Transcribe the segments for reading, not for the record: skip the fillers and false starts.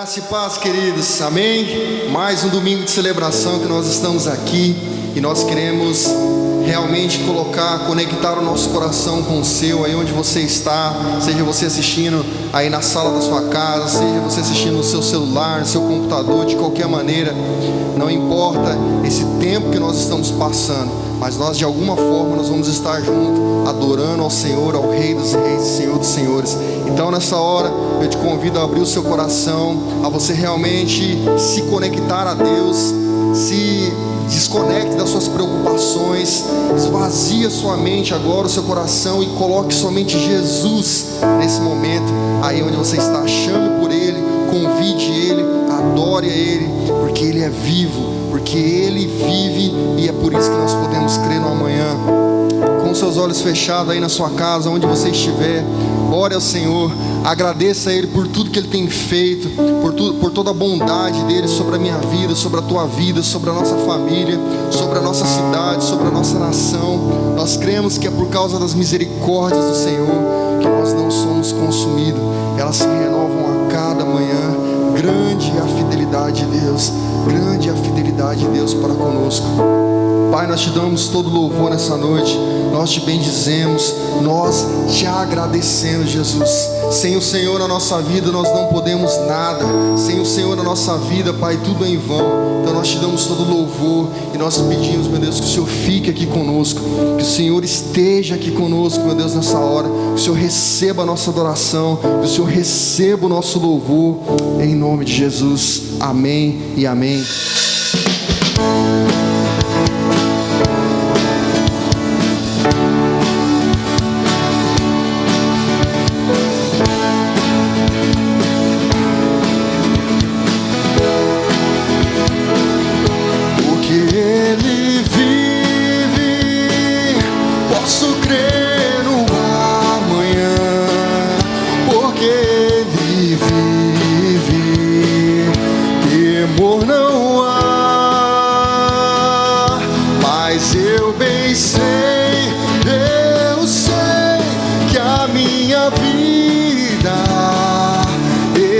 Graça e paz, queridos, amém? Mais um domingo de celebração que nós estamos aqui e nós queremos realmente conectar o nosso coração com o seu, aí onde você está, seja você assistindo aí na sala da sua casa, seja você assistindo no seu celular, no seu computador, de qualquer maneira, não importa esse tempo que nós estamos passando, mas nós de alguma forma nós vamos estar juntos, adorando ao Senhor, ao Rei dos Reis e Senhor dos Senhores. Então nessa hora eu te convido a abrir o seu coração, a você realmente se conectar a Deus, se desconecte das suas preocupações, esvazie a sua mente agora, o seu coração, e coloque somente Jesus nesse momento, aí onde você está. Chame por Ele, convide Ele, adore a Ele, porque Ele é vivo, porque Ele vive, e é por isso que nós podemos crer no amanhã. Com seus olhos fechados aí na sua casa, onde você estiver, ore ao Senhor, agradeça a Ele por tudo que Ele tem feito, por toda a bondade dEle sobre a minha vida, sobre a tua vida, sobre a nossa família, sobre a nossa cidade, sobre a nossa nação. Nós cremos que é por causa das misericórdias do Senhor que nós não somos consumidos, elas se renovam a cada manhã. Grande é a fidelidade de Deus, grande é a fidelidade de Deus para conosco. Pai, nós te damos todo louvor nessa noite, nós te bendizemos, nós te agradecemos, Jesus. Sem o Senhor na nossa vida nós não podemos nada, sem o Senhor na nossa vida, Pai, tudo é em vão. Então nós te damos todo louvor e nós pedimos, meu Deus, que o Senhor fique aqui conosco, que o Senhor esteja aqui conosco, meu Deus, nessa hora, que o Senhor receba a nossa adoração, que o Senhor receba o nosso louvor, em nome de Jesus, amém e amém.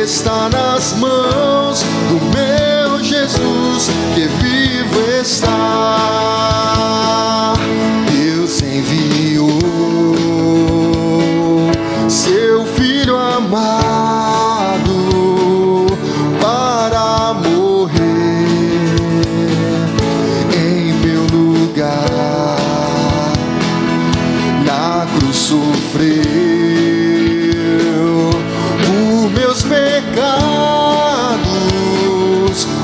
Está nas mãos do meu Jesus, que vivo está. Deus enviou seu Filho amado para morrer em meu lugar, na cruz sofreu meus pecados,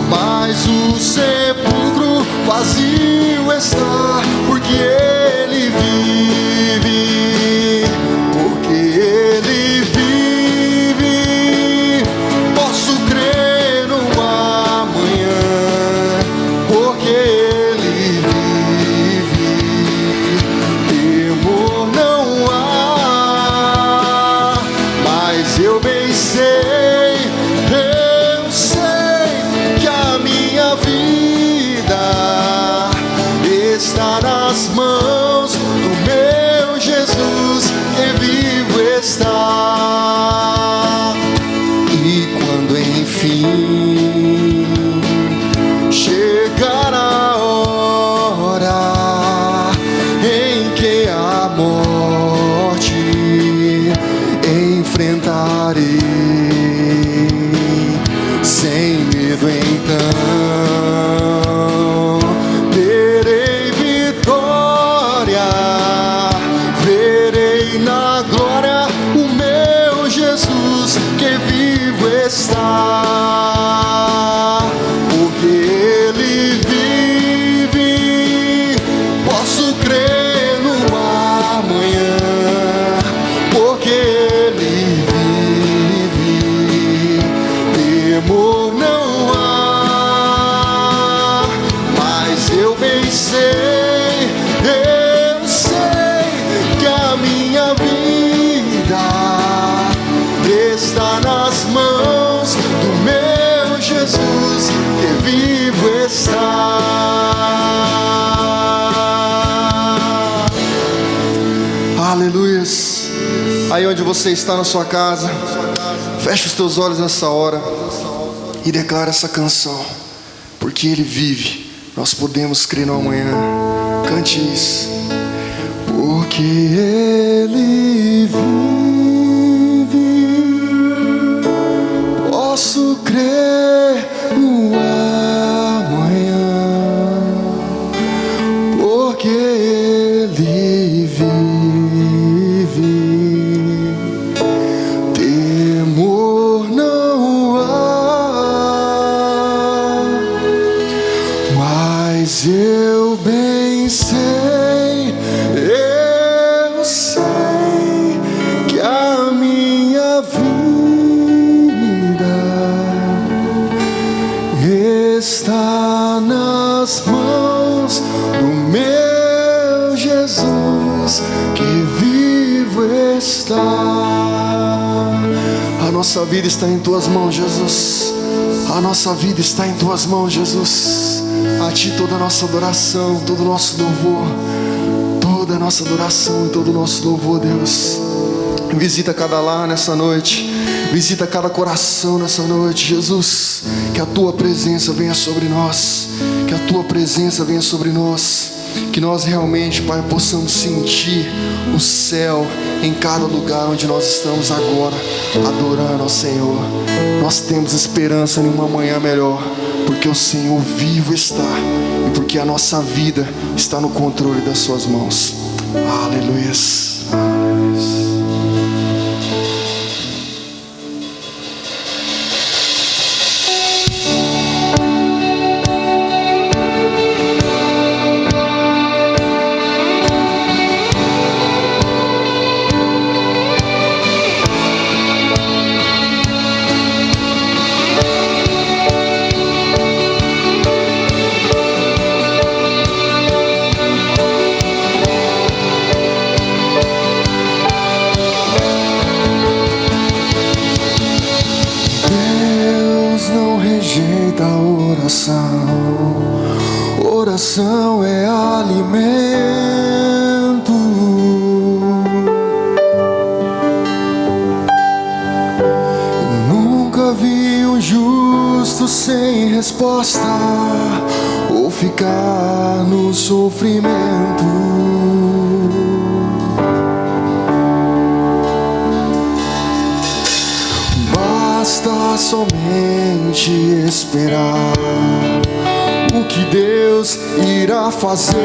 mas o sepulcro vazio está, porque Ele vive, porque Ele vive. Posso crer no amanhã, porque Ele vive. Temor não há, mas eu bem sei, eu sei que a minha vida está nas mãos do meu Jesus, que vivo está. E quando enfim chegar a hora em que a morte enfrentarei, sem medo então terei vitória, verei na glória o meu Jesus, que vivo está, porque Ele vive. Posso crer no amanhã, porque Ele vive. Temor não há, mas eu bem sei, eu sei que a minha vida está nas mãos do meu Jesus, que vivo está. Aleluias. Aí onde você está na sua casa, feche os teus olhos nessa hora. e declara essa canção, porque Ele vive, nós podemos crer no amanhã. Cante isso. Porque Ele vive, posso crer no amanhã, porque Ele vive, temor não há, mas eu bem sei, eu sei que a minha vida está nas mãos do meu Jesus, que vivo está. A nossa vida está em Tuas mãos, Jesus. A nossa vida está em Tuas mãos, Jesus. A Ti toda a nossa adoração, todo o nosso louvor, toda a nossa adoração e todo o nosso louvor, Deus. Visita cada lar nessa noite, visita cada coração nessa noite, Jesus. Que a Tua presença venha sobre nós, que a Tua presença venha sobre nós, que nós realmente, Pai, possamos sentir o céu em cada lugar onde nós estamos agora, adorando ao Senhor. Nós temos esperança em uma manhã melhor, porque o Senhor vivo está e porque a nossa vida está no controle das Suas mãos. Aleluias. Aleluias. Rejeita a oração, oração é alimento. Nunca vi um justo sem resposta ou ficar no sofrimento. Basta somente esperar o que Deus irá fazer.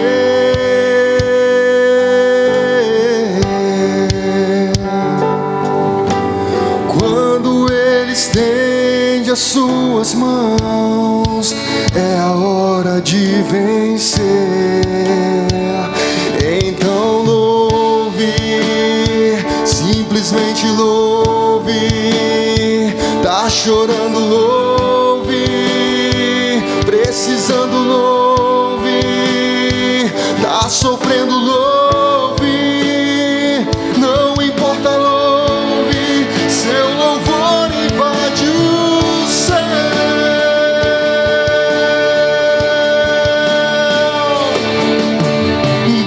Quando Ele estende as suas mãos, é a hora de vencer. Então louve, simplesmente louve. Tá chorando, louve. Precisando, louve. Tá sofrendo, louve. Não importa, louve. Seu louvor invade o céu.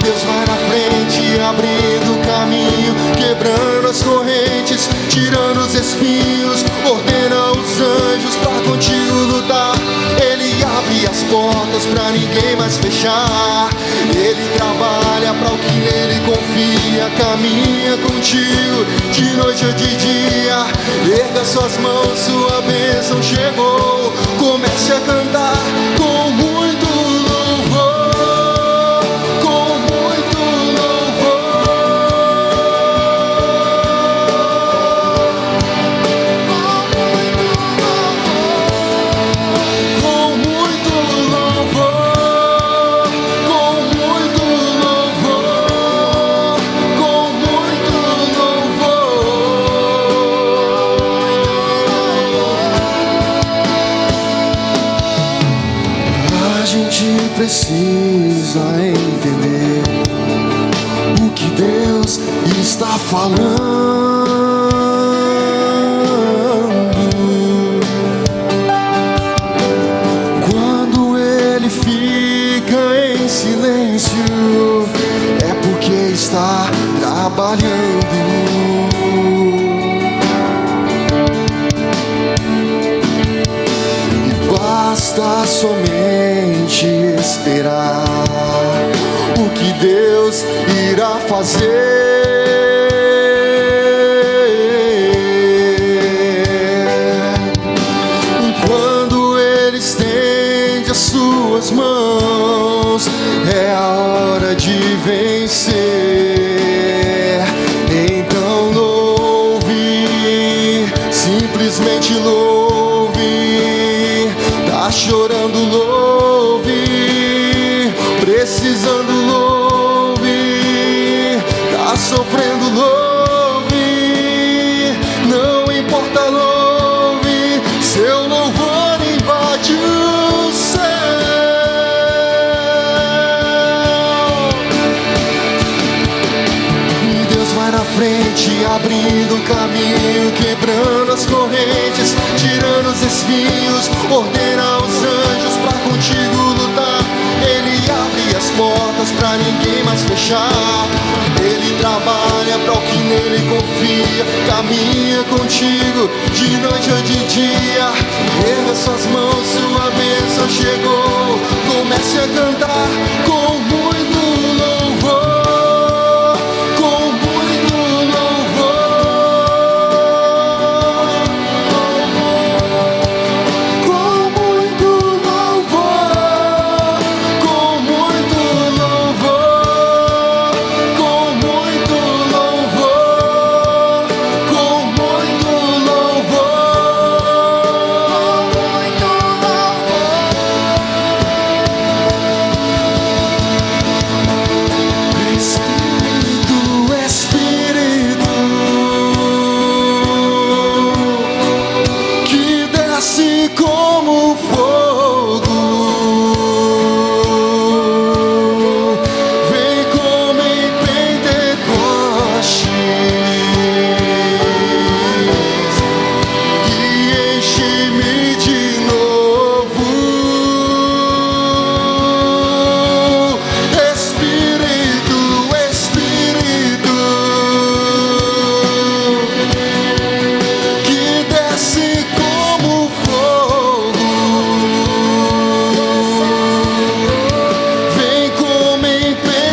Deus vai na frente, abrindo o caminho, quebrando as correntes, tirando os espinhos, ordena os anjos pra contigo lutar. Ele abre as portas pra ninguém mais fechar. Ele trabalha pra o que nele confia, caminha contigo de noite ou de dia. Erga suas mãos, sua bênção chegou. Comece a cantar com muito louvor, com muito precisa entender o que Deus está falando. Quando Ele fica em silêncio, é porque está trabalhando. somente esperar o que Deus irá fazer. Quando Ele estende as suas mãos, é a hora de vencer. Então louve, simplesmente louve. Tá chorando, louve. Precisando, louve. Tá sofrendo, louve. Não importa, louve. Seu louvor invade o céu. Deus vai na frente, abrindo o caminho, quebrando as correntes, tirando os espinhos, ordena aos anjos pra contigo lutar. Ele abre as portas pra ninguém mais fechar. Ele trabalha pra o que nele confia, caminha contigo de noite ou de dia. Erga suas mãos, sua bênção chegou. Comece a cantar com muito louvor, com muito louvor, com muito louvor, com muito louvor, com muito louvor, com muito Espírito, que desce como fogo, vem como em Pentecostes e enche-me de novo. Espírito, Espírito, que desce como fogo, vem como em Pentecostes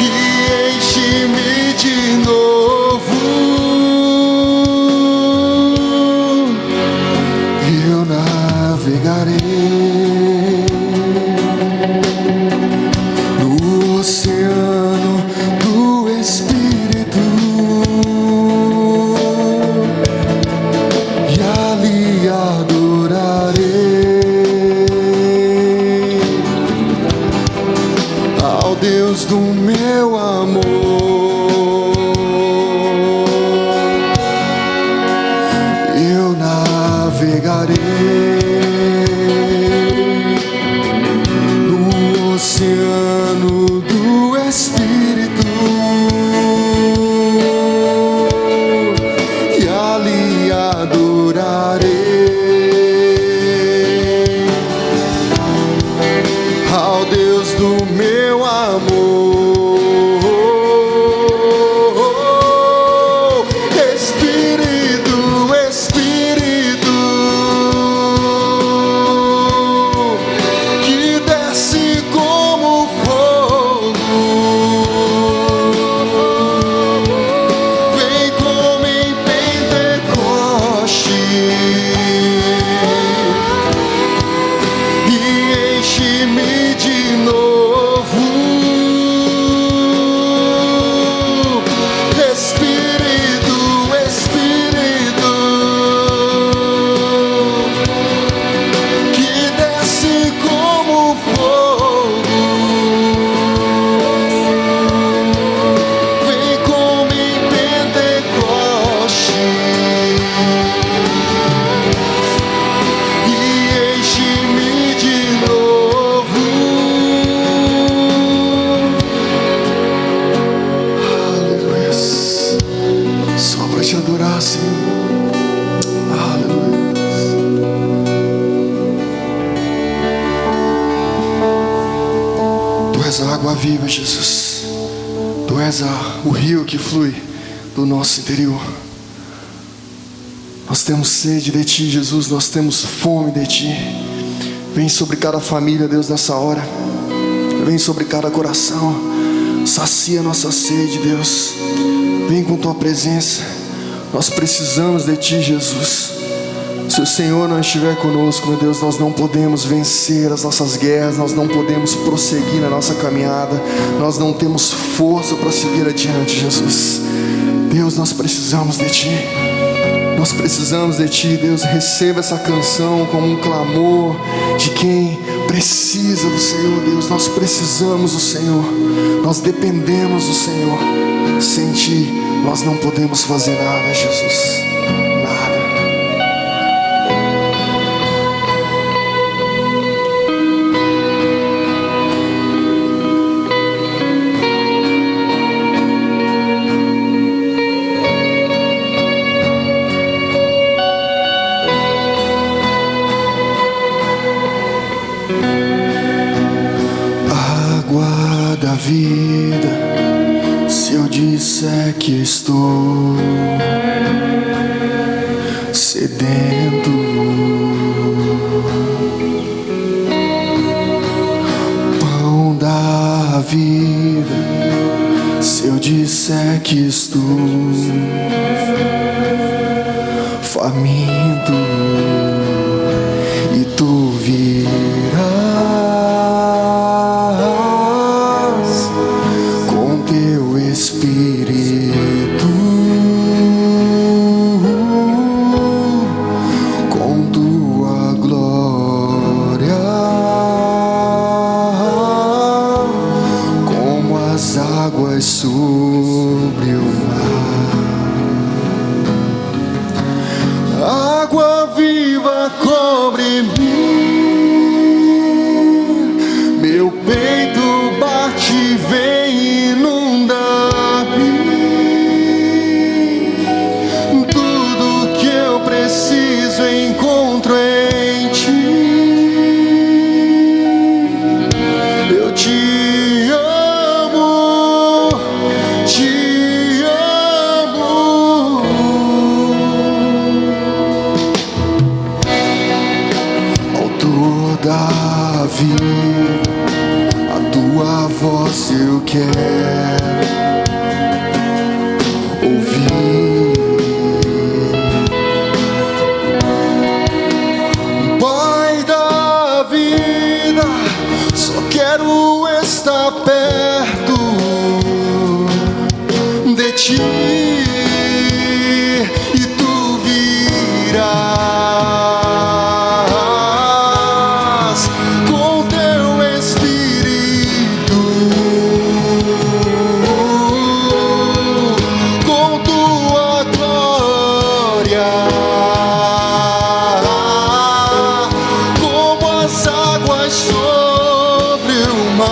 e enche-me de novo. Eu navegarei no oceano do Espírito e ali adorarei ao Deus do meu amor. Eu navegarei no oceano do Espírito e ali adorarei ao Deus do meu amor. Espírito, Espírito, que desce como fogo, vem como em Pentecostes e enche-me de novo. Espírito, Espírito, que desce como fogo, vem como em Pentecostes e enche-me de novo. Aleluia. Só para te adorar, Senhor. Aleluia. Tu és a água viva, Jesus. Tu és o rio que flui do nosso interior. Nós temos sede de Ti, Jesus, nós temos fome de Ti. Vem sobre cada família, Deus, nessa hora. Vem sobre cada coração. Sacia nossa sede, Deus. Vem com Tua presença. Nós precisamos de Ti, Jesus. Se o Senhor não estiver conosco, meu Deus, nós não podemos vencer as nossas guerras, nós não podemos prosseguir na nossa caminhada, nós não temos força para seguir adiante, Jesus. Deus, nós precisamos de Ti. Nós precisamos de Ti, Deus. Receba essa canção como um clamor de quem precisa do Senhor, Deus. Nós precisamos do Senhor, nós dependemos do Senhor. Sem Ti nós não podemos fazer nada, Jesus. Da vida, se eu disser que estou sedento, pão da vida, se eu disser que estou faminto, e Tu virás Espírito, com Tua glória, como as águas sobre o mar. Água viva cobre-me, meu peito bate, vem inundar. Encontro em Ti. Eu Te amo, Te amo. Autor da vida, a Tua voz eu quero ouvir. Quero estar perto de Ti, e Tu virás com Teu Espírito, com Tua glória, como as águas sobre o mar.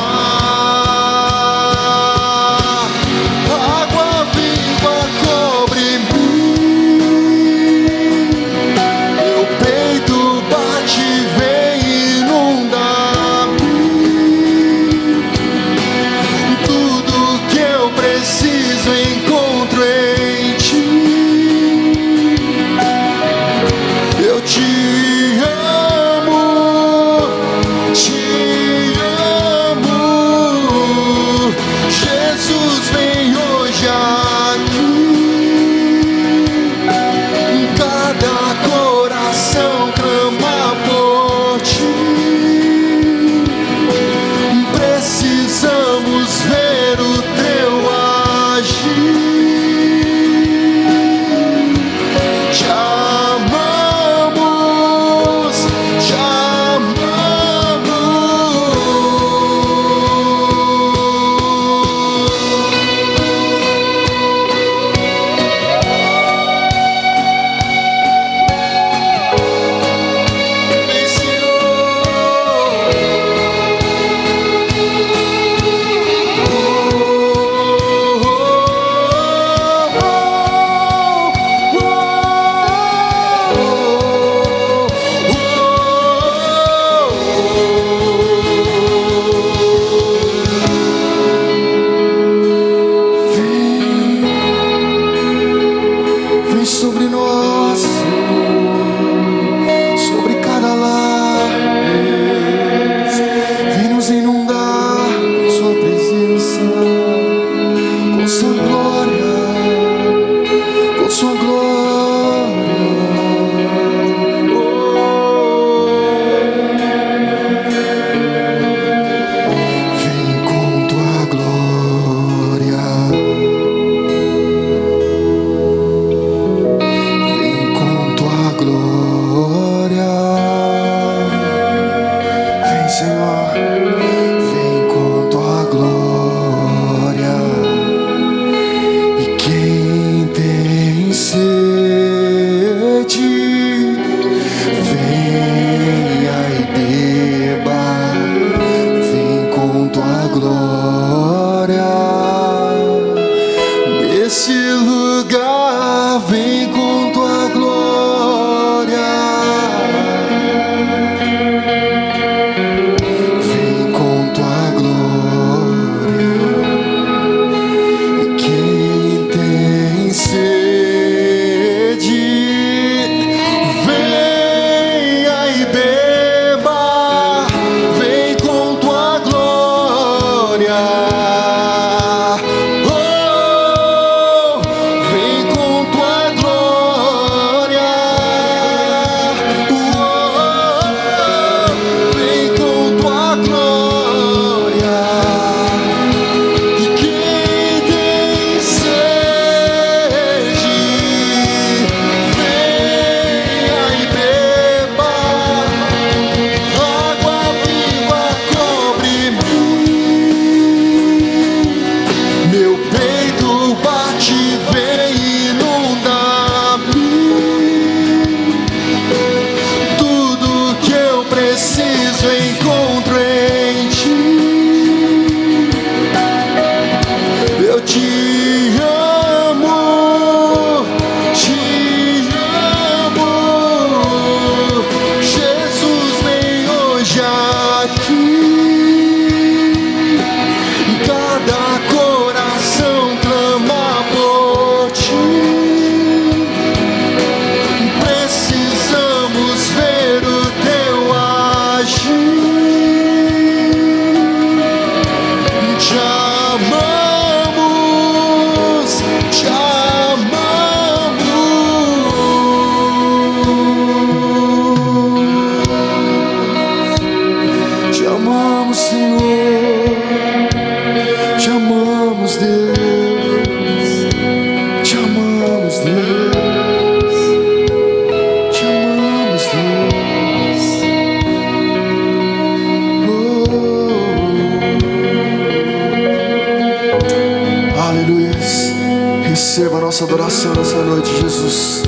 Receba a nossa adoração nessa noite, Jesus.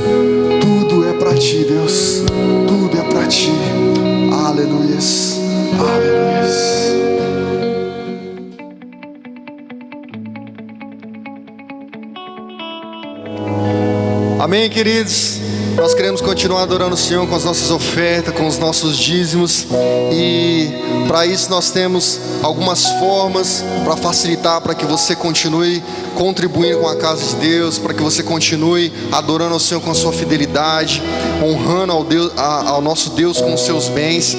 Tudo é para ti, Deus. Tudo é para ti. Aleluias. Aleluias. Amém, queridos? Nós queremos continuar adorando o Senhor com as nossas ofertas, com os nossos dízimos. E para isso nós temos algumas formas para facilitar, para que você continue contribuindo com a casa de Deus, para que você continue adorando ao Senhor com a sua fidelidade, honrando ao nosso Deus com os seus bens.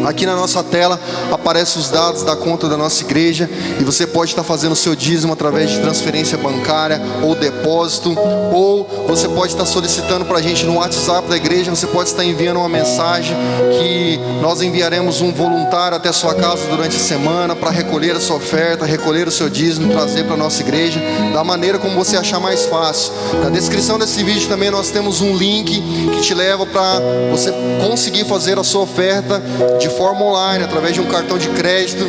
Aqui na nossa tela aparecem os dados da conta da nossa igreja e você pode estar fazendo o seu dízimo através de transferência bancária ou depósito, ou você pode estar solicitando para a gente no WhatsApp da igreja. Você pode estar enviando uma mensagem que nós enviaremos um voluntário até a sua casa durante a semana para recolher a sua oferta, recolher o seu dízimo, trazer para a nossa igreja da maneira como você achar mais fácil. Na descrição desse vídeo também nós temos um link que te leva para você conseguir fazer a sua oferta de forma online, através de um cartão de crédito.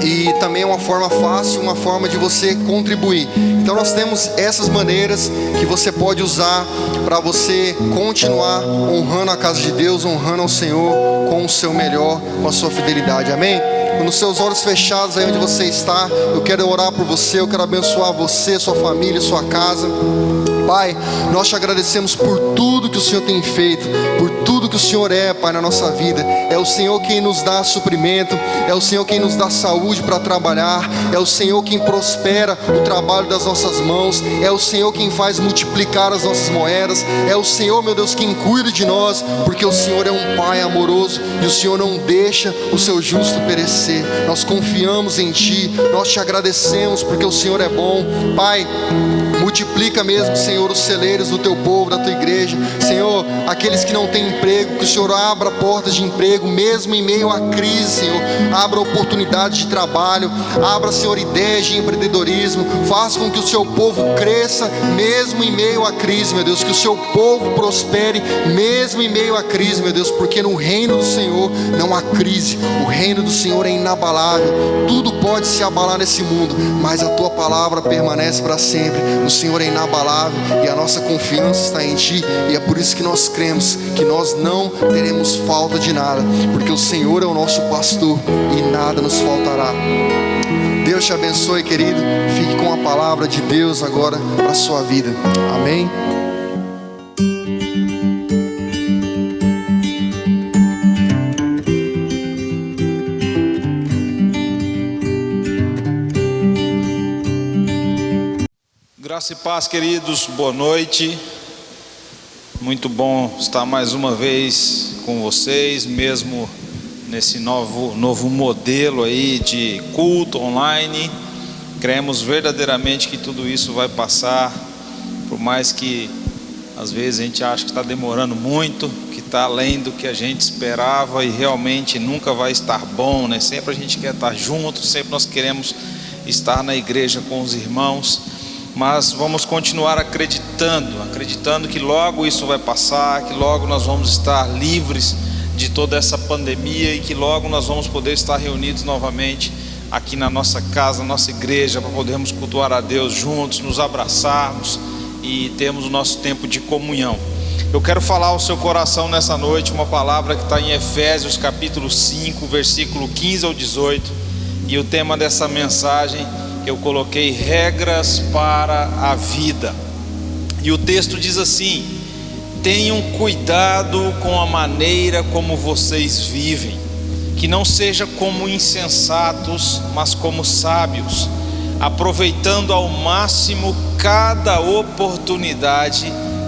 E também é uma forma fácil, uma forma de você contribuir. Então nós temos essas maneiras que você pode usar para você continuar honrando a casa de Deus, honrando ao Senhor com o seu melhor, com a sua fidelidade. Amém? Com os seus olhos fechados aí onde você está, eu quero orar por você, eu quero abençoar você, sua família, sua casa. Pai, nós te agradecemos por tudo que o Senhor tem feito, por tudo que o Senhor é, Pai, na nossa vida. É o Senhor quem nos dá suprimento, é o Senhor quem nos dá saúde para trabalhar, é o Senhor quem prospera o trabalho das nossas mãos, é o Senhor quem faz multiplicar as nossas moedas, é o Senhor, meu Deus, quem cuida de nós, porque o Senhor é um Pai amoroso e o Senhor não deixa o seu justo perecer. Nós confiamos em Ti, nós te agradecemos porque o Senhor é bom. Pai, multiplica mesmo, Senhor, os celeiros do Teu povo, da Tua igreja. Senhor, aqueles que não têm emprego, que o Senhor abra portas de emprego, mesmo em meio à crise, Senhor. Abra oportunidades de trabalho, abra, Senhor, ideias de empreendedorismo. Faça com que o Seu povo cresça, mesmo em meio à crise, meu Deus. Que o Seu povo prospere, mesmo em meio à crise, meu Deus. Porque no reino do Senhor não há crise. O reino do Senhor é inabalável. Tudo pode se abalar nesse mundo, mas a Tua palavra permanece para sempre. O Senhor é inabalável e a nossa confiança está em Ti, e é por isso que nós cremos que nós não teremos falta de nada, porque o Senhor é o nosso pastor e nada nos faltará. Deus te abençoe, querido. Fique com a palavra de Deus agora para a sua vida. Amém. Graça e paz, queridos, boa noite. Muito bom estar mais uma vez com vocês, mesmo nesse novo modelo aí de culto online. Cremos verdadeiramente que tudo isso vai passar, por mais que às vezes a gente acha que está demorando muito, que está além do que a gente esperava e realmente nunca vai estar bom, né? Sempre a gente quer estar junto, sempre nós queremos estar na igreja com os irmãos, mas vamos continuar acreditando que logo isso vai passar, que logo nós vamos estar livres de toda essa pandemia e que logo nós vamos poder estar reunidos novamente aqui na nossa casa, na nossa igreja, para podermos cultuar a Deus juntos, nos abraçarmos e termos o nosso tempo de comunhão. Eu quero falar ao seu coração nessa noite uma palavra que está em Efésios capítulo 5, versículo 15 ao 18, e o tema dessa mensagem eu coloquei: regras para a vida. E o texto diz assim: tenham cuidado com a maneira como vocês vivem, que não seja como insensatos, mas como sábios, aproveitando ao máximo cada oportunidade,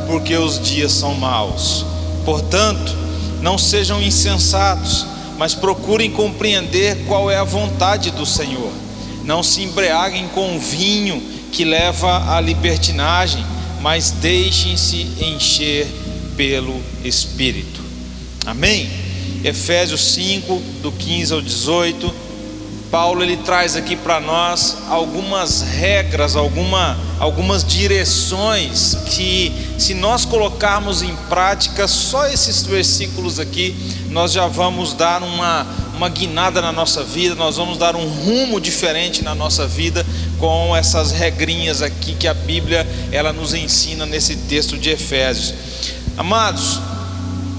porque os dias são maus. Portanto, não sejam insensatos, mas procurem compreender qual é a vontade do Senhor. Não se embriaguem com vinho que leva à libertinagem, mas deixem-se encher pelo Espírito. Amém? Efésios 5, do 15 ao 18, Paulo ele traz aqui para nós algumas regras, algumas direções que, se nós colocarmos em prática só esses versículos aqui, nós já vamos dar uma guinada na nossa vida, nós vamos dar um rumo diferente na nossa vida com essas regrinhas aqui que a Bíblia ela nos ensina nesse texto de Efésios. Amados,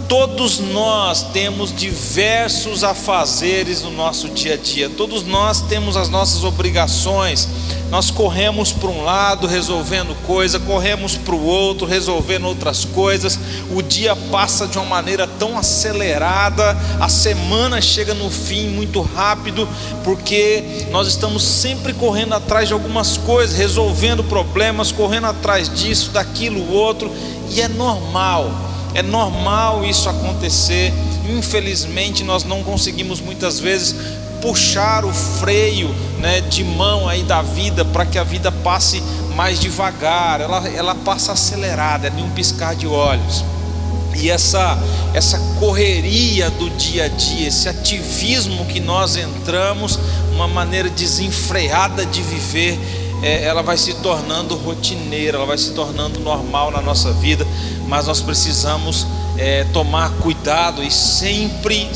todos nós temos diversos afazeres no nosso dia a dia, todos nós temos as nossas obrigações, nós corremos para um lado resolvendo coisa, corremos para o outro resolvendo outras coisas, o dia passa de uma maneira tão acelerada, a semana chega no fim muito rápido, porque nós estamos sempre correndo atrás de algumas coisas, resolvendo problemas, correndo atrás disso, daquilo, outro, e é normal isso acontecer. Infelizmente nós não conseguimos muitas vezes puxar o freio, né, de mão aí da vida, para que a vida passe mais devagar, ela passa acelerada, é de um piscar de olhos. E essa correria do dia a dia, esse ativismo que nós entramos, uma maneira desenfreada de viver, ela vai se tornando rotineira, ela vai se tornando normal na nossa vida. Mas nós precisamos tomar cuidado e sempre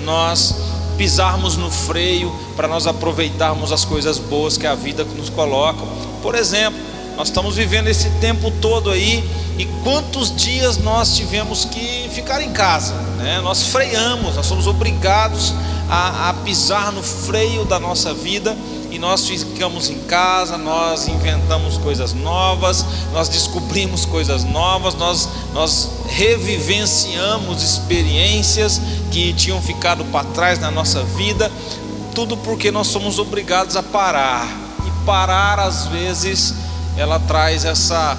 nós pisarmos no freio para nós aproveitarmos as coisas boas que a vida nos coloca. Por exemplo, nós estamos vivendo esse tempo todo aí, e quantos dias nós tivemos que ficar em casa, né? Nós freamos, nós somos obrigados a pisar no freio da nossa vida, e nós ficamos em casa, nós inventamos coisas novas, nós descobrimos coisas novas, nós revivenciamos experiências que tinham ficado para trás na nossa vida, tudo porque nós somos obrigados a parar. E parar, às vezes, ela traz essa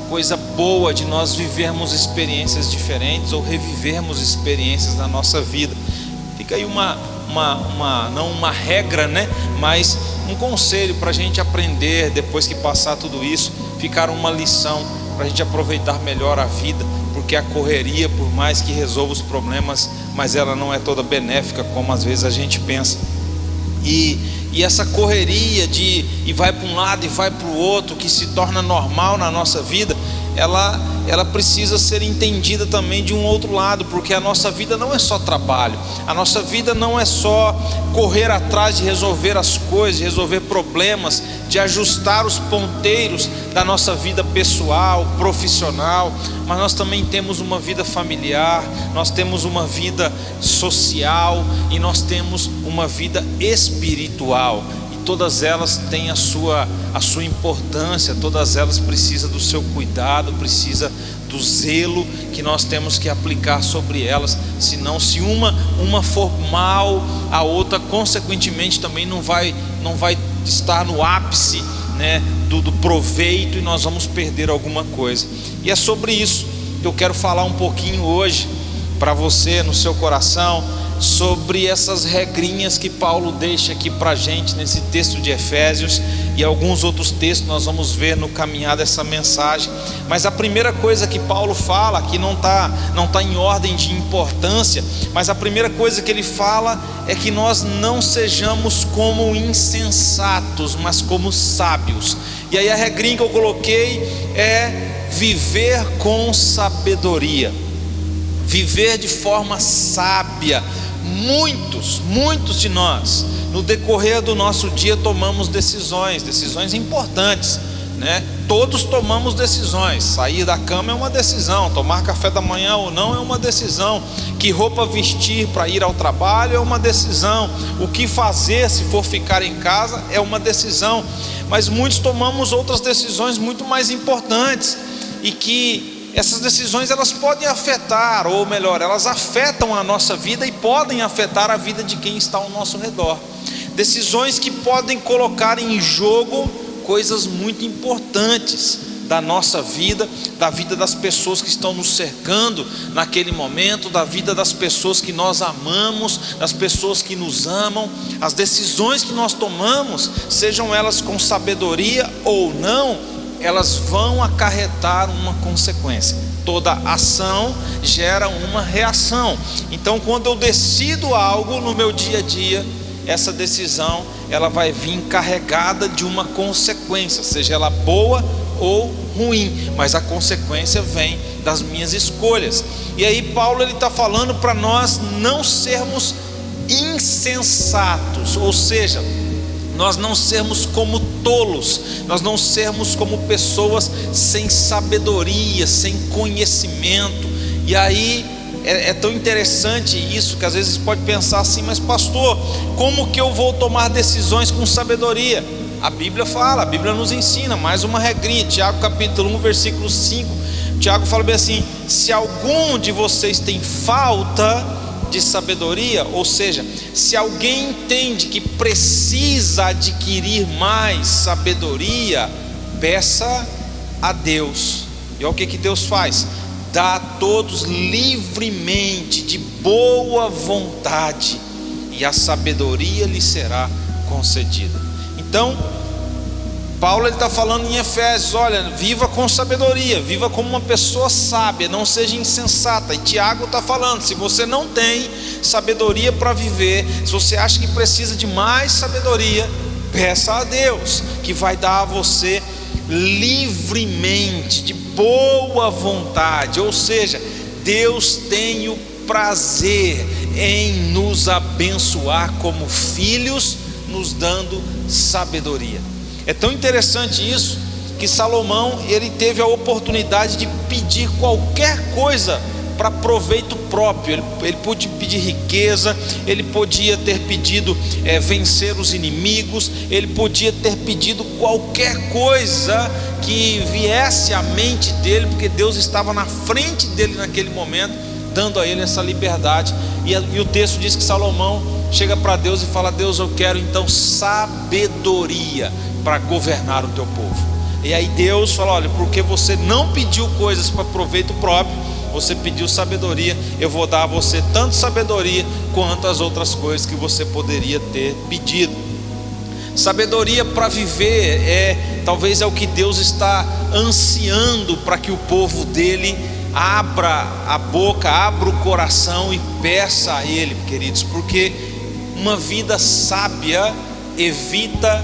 coisa boa de nós vivermos experiências diferentes ou revivermos experiências na nossa vida. Fica aí não uma regra, né? Mas um conselho para a gente aprender depois que passar tudo isso, ficar uma lição para a gente aproveitar melhor a vida, porque a correria, por mais que resolva os problemas, mas ela não é toda benéfica como às vezes a gente pensa. E essa correria e vai para um lado e vai para o outro, que se torna normal na nossa vida, ela precisa ser entendida também de um outro lado, porque a nossa vida não é só trabalho, a nossa vida não é só correr atrás de resolver as coisas, de resolver problemas, de ajustar os ponteiros da nossa vida pessoal, profissional, mas nós também temos uma vida familiar, nós temos uma vida social e nós temos uma vida espiritual. Todas elas têm a sua importância, todas elas precisam do seu cuidado, precisa do zelo que nós temos que aplicar sobre elas. Senão, se uma for mal, a outra consequentemente também não vai estar no ápice, né, do proveito, e nós vamos perder alguma coisa. E é sobre isso que eu quero falar um pouquinho hoje. para você no seu coração sobre essas regrinhas que Paulo deixa aqui para a gente nesse texto de Efésios, e alguns outros textos nós vamos ver no caminhar dessa mensagem. Mas a primeira coisa que Paulo fala, que não tá em ordem de importância, mas a primeira coisa que ele fala é que nós não sejamos como insensatos, mas como sábios. E aí a regrinha que eu coloquei é viver com sabedoria, viver de forma sábia. Muitos de nós, no decorrer do nosso dia, tomamos decisões importantes, né? Todos tomamos decisões. Sair da cama é uma decisão, tomar café da manhã ou não é uma decisão, que roupa vestir para ir ao trabalho é uma decisão, o que fazer se for ficar em casa é uma decisão. Mas muitos tomamos outras decisões muito mais importantes, e que essas decisões elas podem afetar, ou melhor, elas afetam a nossa vida e podem afetar a vida de quem está ao nosso redor. Decisões que podem colocar em jogo coisas muito importantes da nossa vida, da vida das pessoas que estão nos cercando naquele momento, da vida das pessoas que nós amamos, das pessoas que nos amam. As decisões que nós tomamos, sejam elas com sabedoria ou não, elas vão acarretar uma consequência. Toda ação gera uma reação. Então, quando eu decido algo no meu dia a dia, essa decisão ela vai vir carregada de uma consequência, seja ela boa ou ruim, mas a consequência vem das minhas escolhas. E aí Paulo está falando para nós não sermos insensatos, ou seja, nós não sermos como tolos, nós não sermos como pessoas sem sabedoria, sem conhecimento. E aí é tão interessante isso, que às vezes pode pensar assim: mas pastor, como que eu vou tomar decisões com sabedoria? A Bíblia fala, a Bíblia nos ensina, mais uma regrinha, Tiago capítulo 1 versículo 5, Tiago fala bem assim: se algum de vocês tem falta de sabedoria, ou seja, se alguém entende que precisa adquirir mais sabedoria, peça a Deus. E olha o que Deus faz: dá a todos livremente, de boa vontade, e a sabedoria lhe será concedida. Então Paulo está falando em Efésios: olha, viva com sabedoria, viva como uma pessoa sábia, não seja insensata. E Tiago está falando: se você não tem sabedoria para viver, se você acha que precisa de mais sabedoria, peça a Deus, que vai dar a você livremente, de boa vontade. Ou seja, Deus tem o prazer em nos abençoar como filhos, nos dando sabedoria. É tão interessante isso, que Salomão, ele teve a oportunidade de pedir qualquer coisa para proveito próprio. Ele podia pedir riqueza, ele podia ter pedido vencer os inimigos, ele podia ter pedido qualquer coisa que viesse à mente dele, porque Deus estava na frente dele naquele momento, dando a ele essa liberdade. E o texto diz que Salomão chega para Deus e fala: Deus, eu quero então sabedoria para governar o teu povo. E aí Deus fala: olha, porque você não pediu coisas para proveito próprio, você pediu sabedoria, eu vou dar a você tanto sabedoria quanto as outras coisas que você poderia ter pedido. Sabedoria para viver talvez é o que Deus está ansiando para que o povo dele abra a boca, abra o coração e peça a Ele, queridos, porque uma vida sábia evita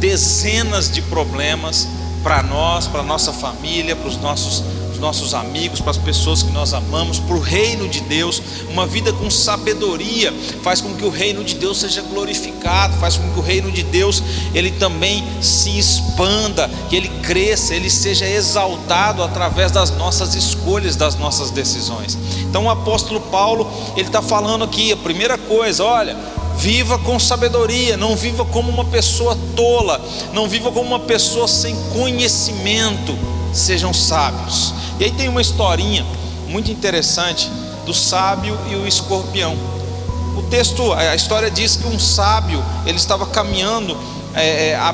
dezenas de problemas para nós, para nossa família, para os nossos amigos, para as pessoas que nós amamos, para o reino de Deus. Uma vida com sabedoria faz com que o reino de Deus seja glorificado, faz com que o reino de Deus ele também se expanda, que ele cresça, ele seja exaltado através das nossas escolhas, das nossas decisões. Então o apóstolo Paulo, ele está falando aqui, a primeira coisa: olha, viva com sabedoria, não viva como uma pessoa tola, não viva como uma pessoa sem conhecimento, sejam sábios. E aí tem uma historinha muito interessante do sábio e o escorpião. O texto, a história diz que um sábio, ele estava caminhando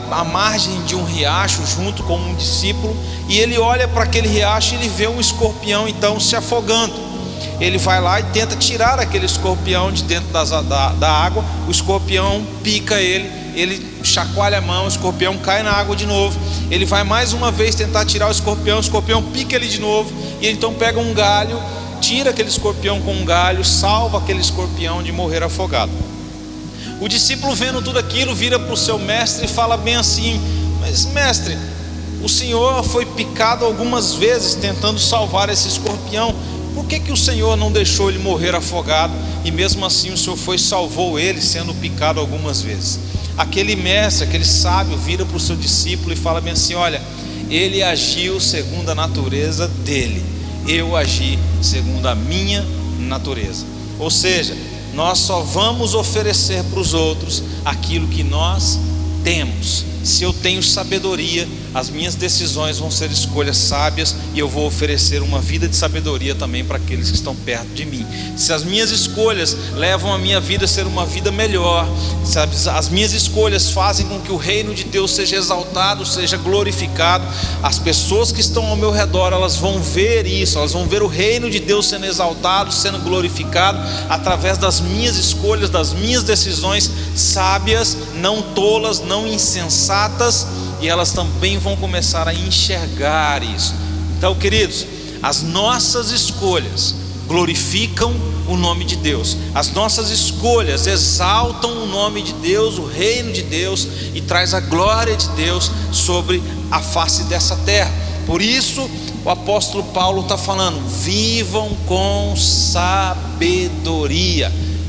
à margem de um riacho junto com um discípulo, e ele olha para aquele riacho e ele vê um escorpião então se afogando. ele vai lá e tenta tirar aquele escorpião de dentro da água. O escorpião pica ele chacoalha a mão, o escorpião cai na água de novo. Ele vai mais uma vez tentar tirar o escorpião pica ele de novo. E ele então pega um galho, tira aquele escorpião com um galho, salva aquele escorpião de morrer afogado. O discípulo, vendo tudo aquilo, vira para o seu mestre e fala bem assim: mas mestre, o senhor foi picado algumas vezes tentando salvar esse escorpião, por que o senhor não deixou ele morrer afogado? E mesmo assim o senhor foi e salvou ele sendo picado algumas vezes. Aquele mestre, aquele sábio, vira para o seu discípulo e fala bem assim: olha, ele agiu segundo a natureza dele, eu agi segundo a minha natureza. Ou seja, nós só vamos oferecer para os outros aquilo que nós temos. Se eu tenho sabedoria, as minhas decisões vão ser escolhas sábias, e eu vou oferecer uma vida de sabedoria também para aqueles que estão perto de mim. Se as minhas escolhas levam a minha vida a ser uma vida melhor, se as minhas escolhas fazem com que o reino de Deus seja exaltado, seja glorificado, as pessoas que estão ao meu redor, elas vão ver isso, elas vão ver o reino de Deus sendo exaltado, sendo glorificado através das minhas escolhas, das minhas decisões sábias, não tolas, não insensatas, e elas também vão começar a enxergar isso. Então, queridos, as nossas escolhas glorificam o nome de Deus, as nossas escolhas exaltam o nome de Deus, o reino de Deus, e traz a glória de Deus sobre a face dessa terra. Por isso o apóstolo Paulo está falando: vivam com sabedoria.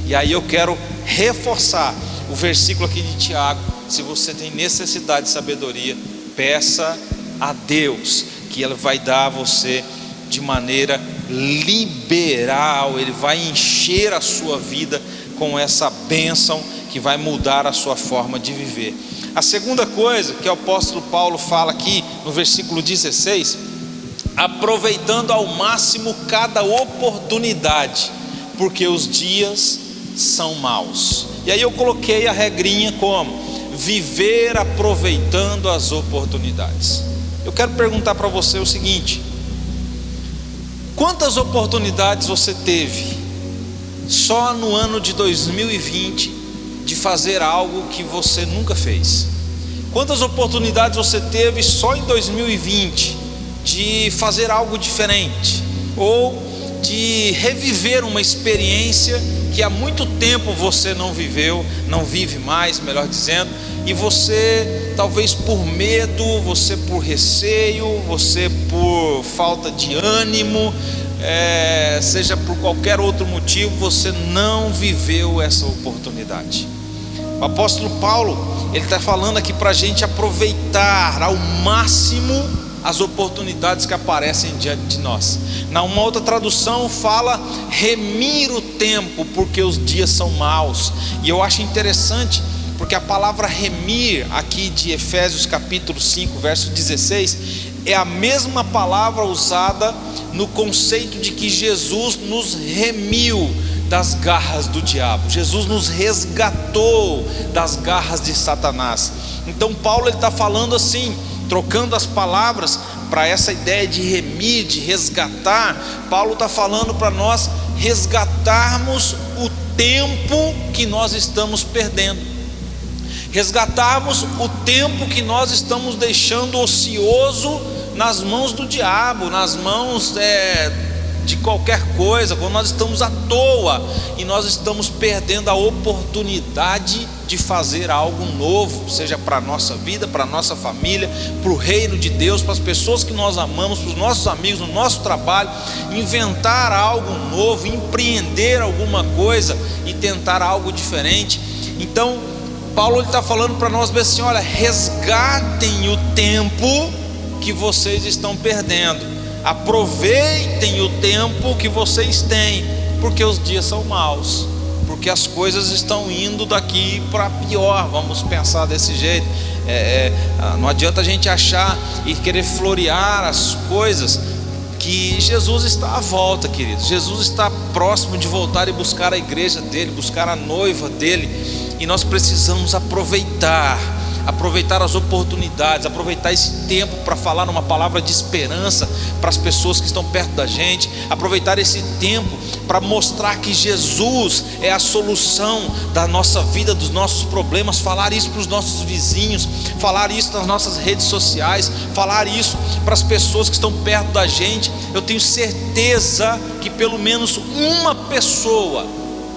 E aí eu quero reforçar o versículo aqui de Tiago: se você tem necessidade de sabedoria, peça a Deus, que Ele vai dar a você de maneira liberal. Ele vai encher a sua vida com essa bênção que vai mudar a sua forma de viver. A segunda coisa que o apóstolo Paulo fala aqui no versículo 16: aproveitando ao máximo cada oportunidade, porque os dias são maus. E aí eu coloquei a regrinha como: viver aproveitando as oportunidades. Eu quero perguntar para você o seguinte: quantas oportunidades você teve só no ano de 2020 de fazer algo que você nunca fez? Quantas oportunidades você teve só em 2020 de fazer algo diferente, ou de reviver uma experiência que há muito tempo você não viveu, não vive mais, melhor dizendo, e você, talvez por medo, você por receio, você por falta de ânimo, seja por qualquer outro motivo, você não viveu essa oportunidade. O apóstolo Paulo, ele está falando aqui para a gente aproveitar ao máximo as oportunidades que aparecem diante de nós. Uma outra tradução fala remir o tempo, porque os dias são maus. E eu acho interessante, porque a palavra remir aqui de Efésios capítulo 5 verso 16 é a mesma palavra usada no conceito de que Jesus nos remiu das garras do diabo. Jesus nos resgatou das garras de Satanás. Então Paulo está falando assim, trocando as palavras para essa ideia de remir, de resgatar. Paulo está falando para nós resgatarmos o tempo que nós estamos perdendo, resgatarmos o tempo que nós estamos deixando ocioso nas mãos do diabo, nas mãos de qualquer coisa, quando nós estamos à toa e nós estamos perdendo a oportunidade de fazer algo novo, seja para a nossa vida, para a nossa família, para o reino de Deus, para as pessoas que nós amamos, para os nossos amigos, no nosso trabalho, inventar algo novo, empreender alguma coisa e tentar algo diferente. Então Paulo está falando para nós assim: olha, resgatem o tempo que vocês estão perdendo, aproveitem o tempo que vocês têm, porque os dias são maus, porque as coisas estão indo daqui para pior. Vamos pensar desse jeito. Não adianta a gente achar e querer florear as coisas, que Jesus está à volta, queridos. Jesus está próximo de voltar e buscar a igreja dele, buscar a noiva dele, e nós precisamos aproveitar aproveitar as oportunidades, aproveitar esse tempo para falar uma palavra de esperança para as pessoas que estão perto da gente, aproveitar esse tempo para mostrar que Jesus é a solução da nossa vida, dos nossos problemas, falar isso para os nossos vizinhos, falar isso nas nossas redes sociais, falar isso para as pessoas que estão perto da gente. Eu tenho certeza que pelo menos uma pessoa,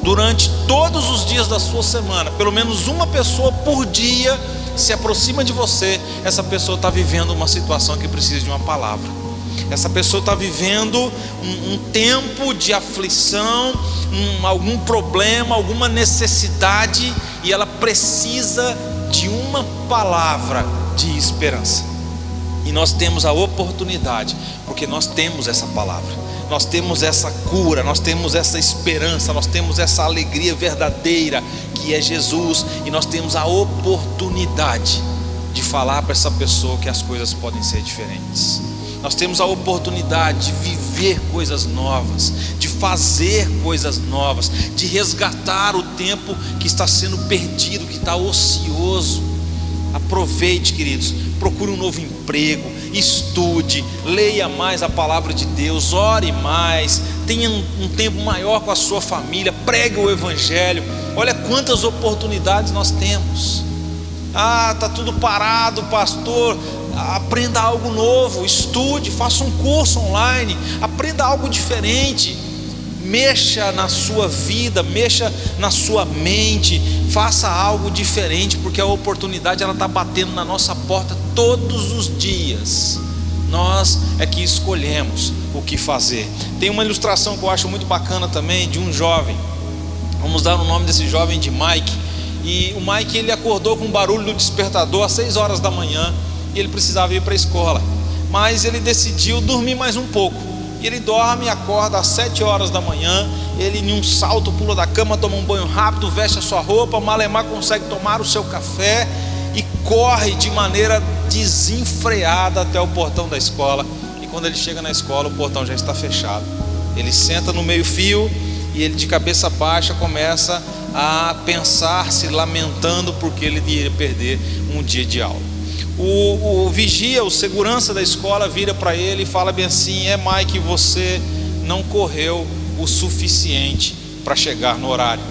durante todos os dias da sua semana, pelo menos uma pessoa por dia se aproxima de você. Essa pessoa está vivendo uma situação que precisa de uma palavra. Essa pessoa está vivendo um tempo de aflição, algum problema, alguma necessidade, e ela precisa de uma palavra de esperança. E nós temos a oportunidade, porque nós temos essa palavra, nós temos essa cura, nós temos essa esperança, nós temos essa alegria verdadeira que é Jesus, e nós temos a oportunidade de falar para essa pessoa que as coisas podem ser diferentes. Nós temos a oportunidade de viver coisas novas, de fazer coisas novas, de resgatar o tempo que está sendo perdido, que está ocioso. Aproveite, queridos, procure um novo emprego, estude, leia mais a palavra de Deus, ore mais, tenha um tempo maior com a sua família, pregue o evangelho. Olha quantas oportunidades nós temos. Está tudo parado, pastor. Aprenda algo novo, estude, faça um curso online, aprenda algo diferente, mexa na sua vida, mexa na sua mente, faça algo diferente, porque a oportunidade ela está batendo na nossa porta todos os dias. Nós é que escolhemos o que fazer. Tem uma ilustração que eu acho muito bacana também, de um jovem. Vamos dar o nome desse jovem de Mike. E o Mike, ele acordou com o barulho do despertador às 6 horas da manhã, e ele precisava ir para a escola, mas ele decidiu dormir mais um pouco. E ele dorme e acorda às 7 horas da manhã. Ele em um salto pula da cama, toma um banho rápido, veste a sua roupa, malemar consegue tomar o seu café e corre de maneira desenfreada até o portão da escola. E quando ele chega na escola, o portão já está fechado. Ele senta no meio-fio e ele, de cabeça baixa, começa a pensar, se lamentando porque ele iria perder um dia de aula. O vigia, o segurança da escola, vira para ele e fala bem assim: Mike, você não correu o suficiente para chegar no horário.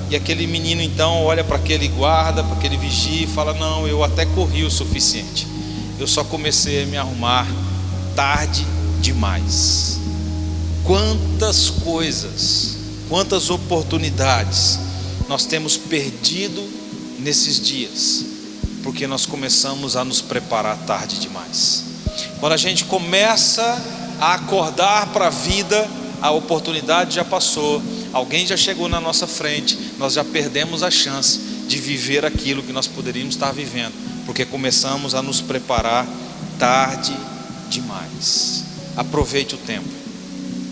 E aquele menino então olha para aquele guarda, para aquele vigia e fala: não, eu até corri o suficiente, eu só comecei a me arrumar tarde demais. Quantas coisas, quantas oportunidades nós temos perdido nesses dias, porque nós começamos a nos preparar tarde demais. Quando a gente começa a acordar para a vida, a oportunidade já passou, alguém já chegou na nossa frente, nós já perdemos a chance de viver aquilo que nós poderíamos estar vivendo, porque começamos a nos preparar tarde demais. Aproveite o tempo,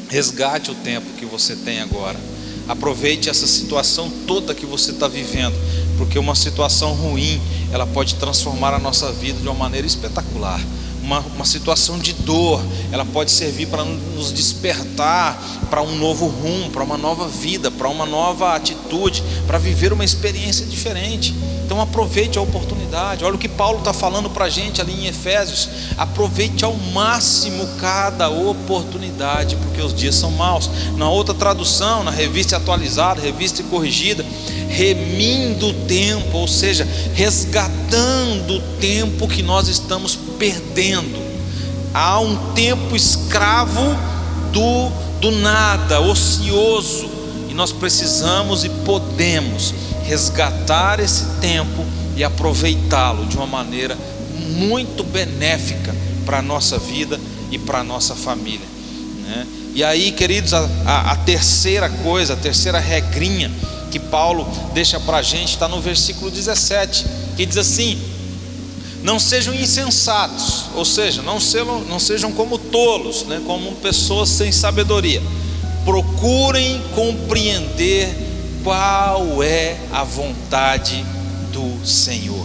resgate o tempo que você tem agora, aproveite essa situação toda que você está vivendo, porque uma situação ruim, ela pode transformar a nossa vida de uma maneira espetacular. Uma situação de dor, ela pode servir para nos despertar para um novo rumo, para uma nova vida, para uma nova atitude, para viver uma experiência diferente. Então aproveite a oportunidade. Olha o que Paulo está falando para a gente ali em Efésios: aproveite ao máximo cada oportunidade, porque os dias são maus. Na outra tradução, na Revista Atualizada, Revista Corrigida, remindo o tempo, ou seja, resgatando o tempo que nós estamos perdendo. Há um tempo escravo do nada, ocioso, e nós precisamos e podemos resgatar esse tempo e aproveitá-lo de uma maneira muito benéfica para a nossa vida e para a nossa família, né? E aí, queridos, a terceira coisa, a terceira regrinha que Paulo deixa para a gente está no versículo 17, que diz assim: não sejam insensatos, ou seja, não sejam como tolos, né? Como pessoas sem sabedoria. Procurem compreender qual é a vontade do Senhor.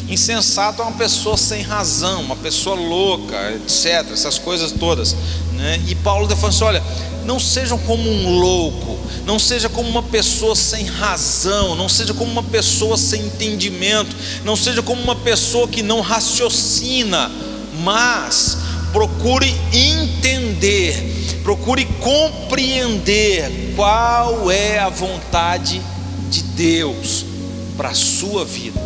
Insensato é uma pessoa sem razão, uma pessoa louca, etc., essas coisas todas. né? E Paulo está falando assim: olha, não sejam como um louco, não seja como uma pessoa sem razão, não seja como uma pessoa sem entendimento, não seja como uma pessoa que não raciocina, mas procure entender, procure compreender qual é a vontade de Deus para a sua vida.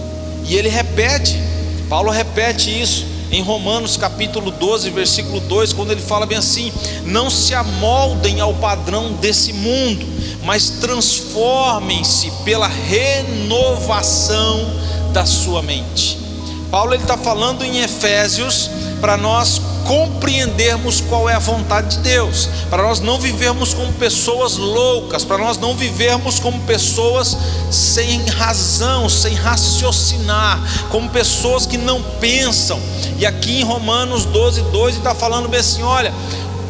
E ele repete, Paulo repete isso em Romanos capítulo 12, versículo 2, quando ele fala bem assim: não se amoldem ao padrão desse mundo, mas transformem-se pela renovação da sua mente. Paulo está falando em Efésios para nós compreendermos qual é a vontade de Deus, para nós não vivermos como pessoas loucas, para nós não vivermos como pessoas sem razão, sem raciocinar, como pessoas que não pensam. E aqui em Romanos 12, 2 está falando bem assim: olha,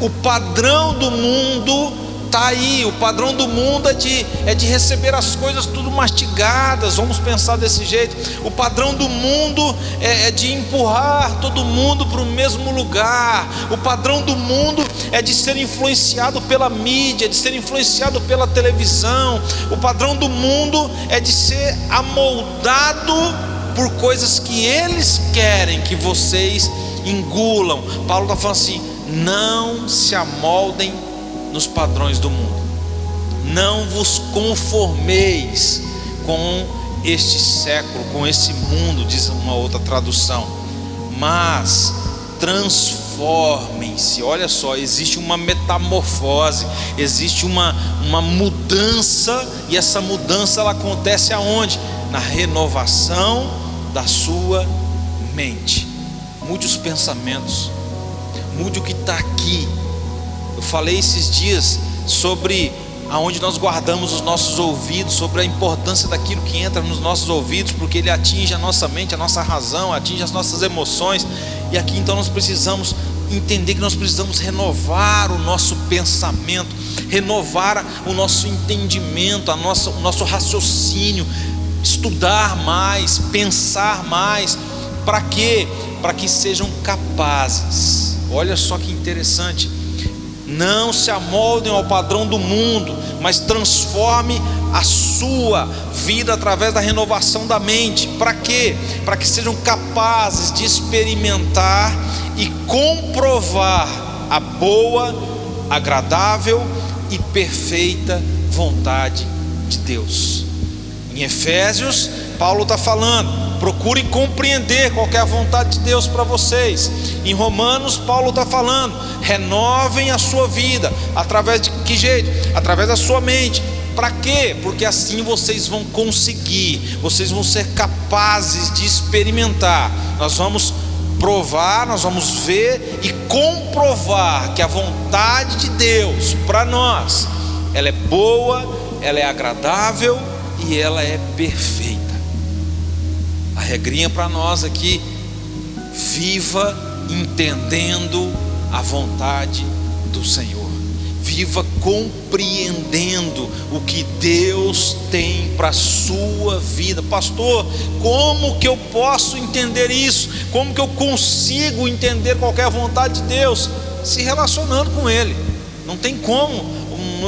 o padrão do mundo está aí, o padrão do mundo é de receber as coisas tudo mastigadas, vamos pensar desse jeito. O padrão do mundo é de empurrar todo mundo para o mesmo lugar. O padrão do mundo é de ser influenciado pela mídia, de ser influenciado pela televisão. O padrão do mundo é de ser amoldado por coisas que eles querem que vocês engulam. Paulo está falando assim: não se amoldem nos padrões do mundo, não vos conformeis com este século, com esse mundo, diz uma outra tradução, mas transformem-se. Olha só, existe uma metamorfose, existe uma mudança, e essa mudança ela acontece aonde? Na renovação da sua mente. Mude os pensamentos, mude o que está aqui. Eu falei esses dias sobre aonde nós guardamos os nossos ouvidos, sobre a importância daquilo que entra nos nossos ouvidos, porque ele atinge a nossa mente, a nossa razão, atinge as nossas emoções. E aqui então nós precisamos entender que nós precisamos renovar o nosso pensamento, renovar o nosso entendimento, o nosso raciocínio, estudar mais, pensar mais. Para quê? Para que sejam capazes. Olha só que interessante: não se amoldem ao padrão do mundo, mas transforme a sua vida através da renovação da mente. Para quê? Para que sejam capazes de experimentar e comprovar a boa, agradável e perfeita vontade de Deus. Em Efésios, Paulo está falando: procure compreender qual é a vontade de Deus para vocês. Em Romanos, Paulo está falando: renovem a sua vida. Através de que jeito? Através da sua mente. Para quê? Porque assim vocês vão conseguir, vocês vão ser capazes de experimentar. Nós vamos provar, nós vamos ver e comprovar que a vontade de Deus para nós, ela é boa, ela é agradável e ela é perfeita. A regrinha para nós aqui: viva entendendo a vontade do Senhor, viva compreendendo o que Deus tem para a sua vida. Pastor, como que eu posso entender isso? Como que eu consigo entender qual é a vontade de Deus? Se relacionando com Ele. Não tem como,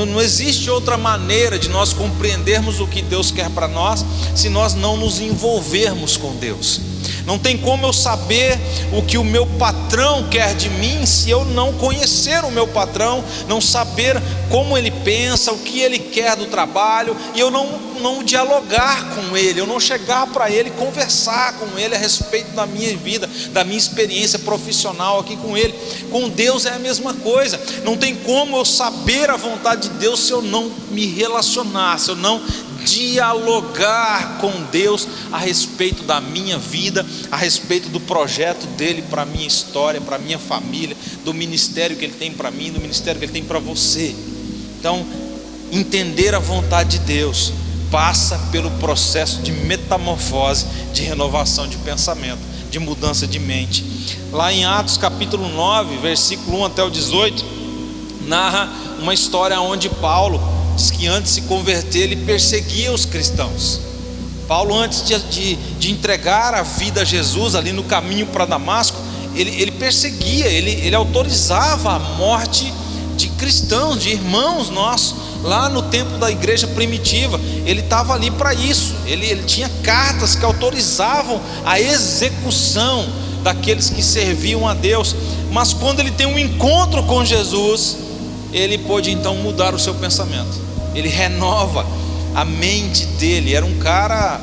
não existe outra maneira de nós compreendermos o que Deus quer para nós se nós não nos envolvermos com Deus. Não tem como eu saber o que o meu patrão quer de mim se eu não conhecer o meu patrão, não saber como ele pensa, o que ele quer do trabalho, e eu não dialogar com ele, eu não chegar para ele, conversar com ele a respeito da minha vida, da minha experiência profissional aqui com ele. Com Deus é a mesma coisa. Não tem como eu saber a vontade de Deus se eu não me relacionar, se eu não dialogar com Deus a respeito da minha vida, a respeito do projeto dele para a minha história, para a minha família, do ministério que ele tem para mim, do ministério que ele tem para você. Então, entender a vontade de Deus passa pelo processo de metamorfose, de renovação de pensamento, de mudança de mente. Lá em Atos capítulo 9, versículo 1 até o 18, narra uma história onde Paulo diz que antes de se converter ele perseguia os cristãos. Paulo, antes de entregar a vida a Jesus ali no caminho para Damasco, ele perseguia, ele autorizava a morte de cristãos, de irmãos nossos, lá no tempo da igreja primitiva. Ele estava ali para isso, ele tinha cartas que autorizavam a execução daqueles que serviam a Deus. Mas quando ele tem um encontro com Jesus, ele pôde então mudar o seu pensamento, ele renova a mente dele. Era um cara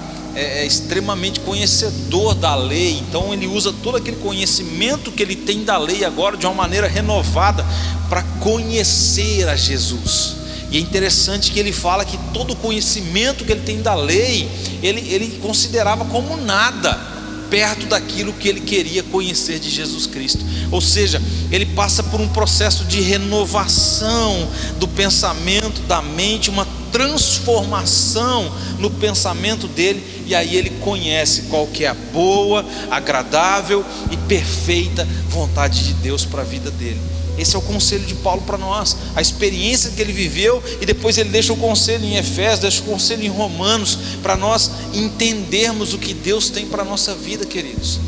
extremamente conhecedor da lei, então ele usa todo aquele conhecimento que ele tem da lei agora de uma maneira renovada para conhecer a Jesus. E é interessante que ele fala que todo o conhecimento que ele tem da lei, ele considerava como nada perto daquilo que ele queria conhecer de Jesus Cristo. Ou seja, ele passa por um processo de renovação do pensamento, da mente, uma transformação no pensamento dele, e aí ele conhece qual que é a boa, agradável e perfeita vontade de Deus para a vida dele. Esse é o conselho de Paulo para nós, a experiência que ele viveu, e depois ele deixa o conselho em Efésios, deixa o conselho em Romanos, para nós entendermos o que Deus tem para a nossa vida, queridos.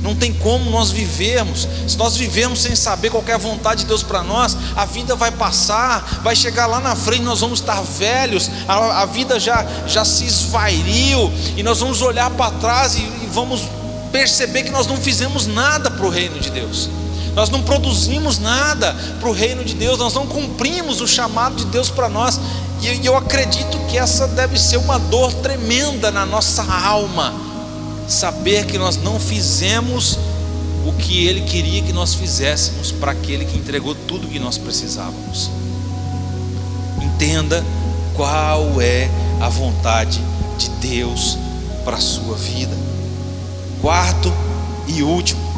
Não tem como nós vivermos, se nós vivermos sem saber qual é a vontade de Deus para nós, a vida vai passar, vai chegar lá na frente, nós vamos estar velhos, a vida já se esvairiu, e nós vamos olhar para trás e vamos perceber que nós não fizemos nada para o reino de Deus. Nós não produzimos nada para o reino de Deus, nós não cumprimos o chamado de Deus para nós. E eu acredito que essa deve ser uma dor tremenda na nossa alma, saber que nós não fizemos o que Ele queria que nós fizéssemos para aquele que entregou tudo que nós precisávamos. Entenda qual é a vontade de Deus para a sua vida. Quarto e último,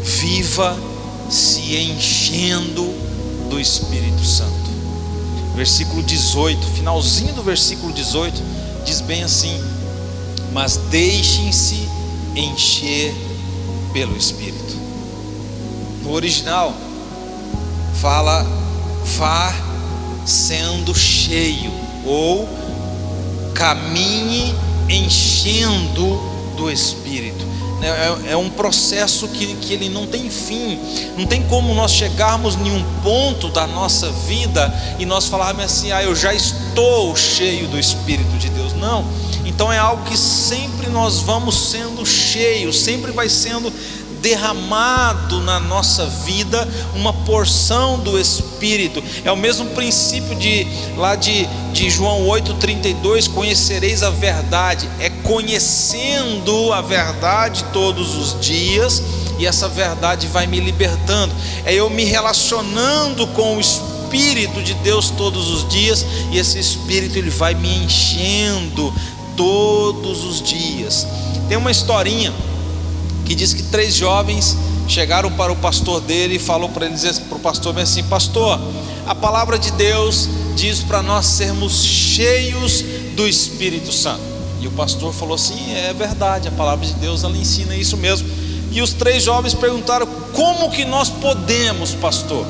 viva se enchendo do Espírito Santo. Versículo 18, finalzinho do versículo 18, diz bem assim: mas deixem-se encher pelo Espírito. No original fala vá sendo cheio, ou caminhe enchendo do Espírito. É um processo que ele não tem fim. Não tem como nós chegarmos em um ponto da nossa vida e nós falarmos assim: eu já estou cheio do Espírito de Deus. Não. Então é algo que sempre nós vamos sendo cheios, sempre vai sendo derramado na nossa vida uma porção do Espírito. É o mesmo princípio de João 8,32, conhecereis a verdade. É conhecendo a verdade todos os dias, e essa verdade vai me libertando. É eu me relacionando com o Espírito de Deus todos os dias, e esse Espírito ele vai me enchendo todos os dias. Tem uma historinha que diz que 3 jovens chegaram para o pastor dele e falou para ele, para o pastor assim: pastor, a palavra de Deus diz para nós sermos cheios do Espírito Santo. E o pastor falou assim: é verdade, a palavra de Deus ela ensina isso mesmo. E os 3 jovens perguntaram: como que nós podemos, pastor,